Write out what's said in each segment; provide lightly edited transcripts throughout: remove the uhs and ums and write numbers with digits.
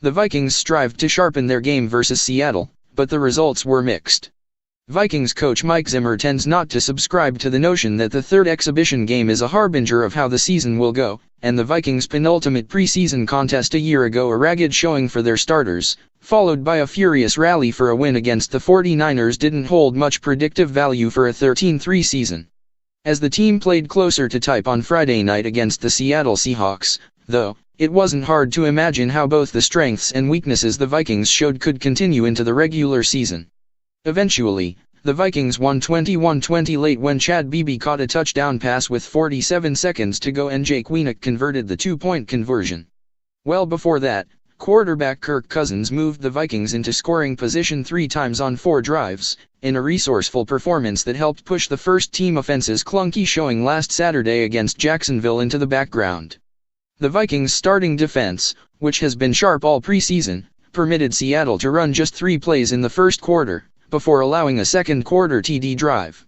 The Vikings strived to sharpen their game versus Seattle, but the results were mixed. Vikings coach Mike Zimmer tends not to subscribe to the notion that the third exhibition game is a harbinger of how the season will go, and the Vikings' penultimate preseason contest a year ago a ragged showing for their starters, followed by a furious rally for a win against the 49ers didn't hold much predictive value for a 13-3 season. As the team played closer to type on Friday night against the Seattle Seahawks, though, it wasn't hard to imagine how both the strengths and weaknesses the Vikings showed could continue into the regular season. Eventually, the Vikings won 21-20 late when Chad Beebe caught a touchdown pass with 47 seconds to go and Jake Wienick converted the two-point conversion. Well before that, quarterback Kirk Cousins moved the Vikings into scoring position 3 times on 4 drives, in a resourceful performance that helped push the first-team offense's clunky showing last Saturday against Jacksonville into the background. The Vikings' starting defense, which has been sharp all preseason, permitted Seattle to run just 3 plays in the first quarter, before allowing a second-quarter TD drive.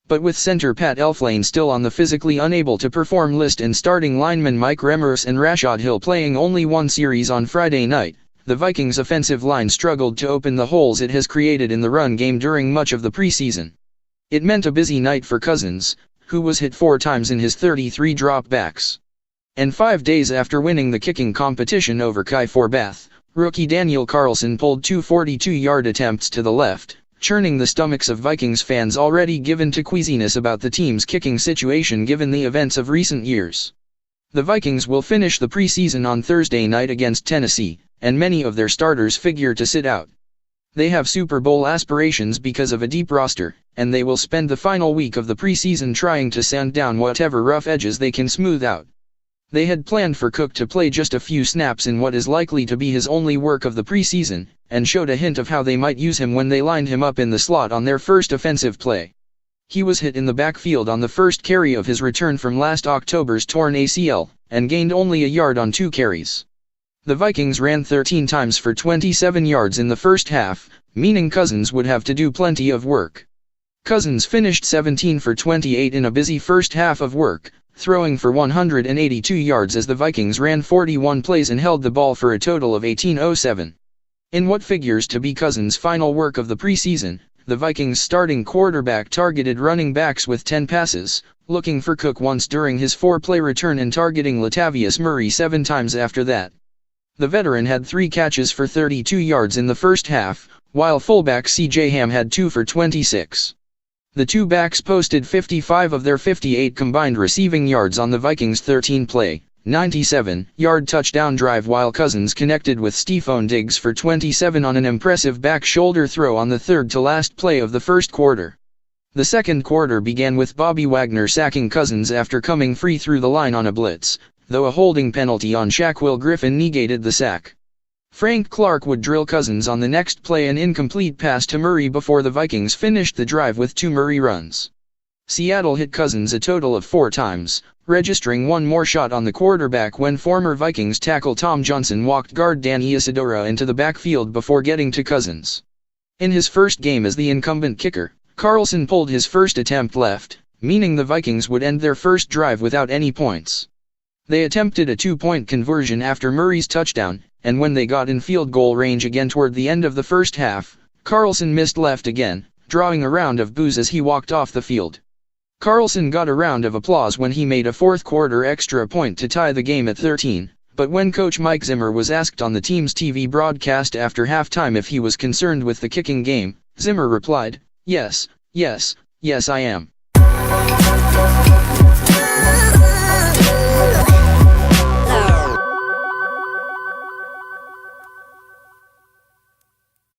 But with center Pat Elflein still on the physically unable to perform list and starting linemen Mike Remmers and Rashad Hill playing only one series on Friday night, the Vikings' offensive line struggled to open the holes it has created in the run game during much of the preseason. It meant a busy night for Cousins, who was hit 4 times in his 33 dropbacks. And 5 days after winning the kicking competition over Kai Forbath, rookie Daniel Carlson pulled 2 42-yard attempts to the left, churning the stomachs of Vikings fans already given to queasiness about the team's kicking situation given the events of recent years. The Vikings will finish the preseason on Thursday night against Tennessee, and many of their starters figure to sit out. They have Super Bowl aspirations because of a deep roster, and they will spend the final week of the preseason trying to sand down whatever rough edges they can smooth out. They had planned for Cook to play just a few snaps in what is likely to be his only work of the preseason, and showed a hint of how they might use him when they lined him up in the slot on their first offensive play. He was hit in the backfield on the first carry of his return from last October's torn ACL, and gained only a yard on 2 carries. The Vikings ran 13 times for 27 yards in the first half, meaning Cousins would have to do plenty of work. Cousins finished 17 for 28 in a busy first half of work, throwing for 182 yards as the Vikings ran 41 plays and held the ball for a total of 18:07. In what figures to be Cousins' final work of the preseason, the Vikings' starting quarterback targeted running backs with 10 passes, looking for Cook once during his 4-play return and targeting Latavius Murray 7 times after that. The veteran had 3 catches for 32 yards in the first half, while fullback C.J. Ham had 2 for 26. The two backs posted 55 of their 58 combined receiving yards on the Vikings' 13-play, 97-yard touchdown drive while Cousins connected with Stephon Diggs for 27 on an impressive back shoulder throw on the third-to-last play of the first quarter. The second quarter began with Bobby Wagner sacking Cousins after coming free through the line on a blitz, though a holding penalty on Shaquille Griffin negated the sack. Frank Clark would drill Cousins on the next play an incomplete pass to Murray before the Vikings finished the drive with 2 Murray runs. Seattle hit Cousins a total of 4 times, registering 1 more shot on the quarterback when former Vikings tackle Tom Johnson walked guard Danny Isidora into the backfield before getting to Cousins. In his first game as the incumbent kicker, Carlson pulled his first attempt left, meaning the Vikings would end their first drive without any points. They attempted a 2-point conversion after Murray's touchdown, and when they got in field goal range again toward the end of the first half, Carlson missed left again, drawing a round of boos as he walked off the field. Carlson got a round of applause when he made a fourth-quarter extra point to tie the game at 13, but when coach Mike Zimmer was asked on the team's TV broadcast after halftime if he was concerned with the kicking game, Zimmer replied, "Yes, I am."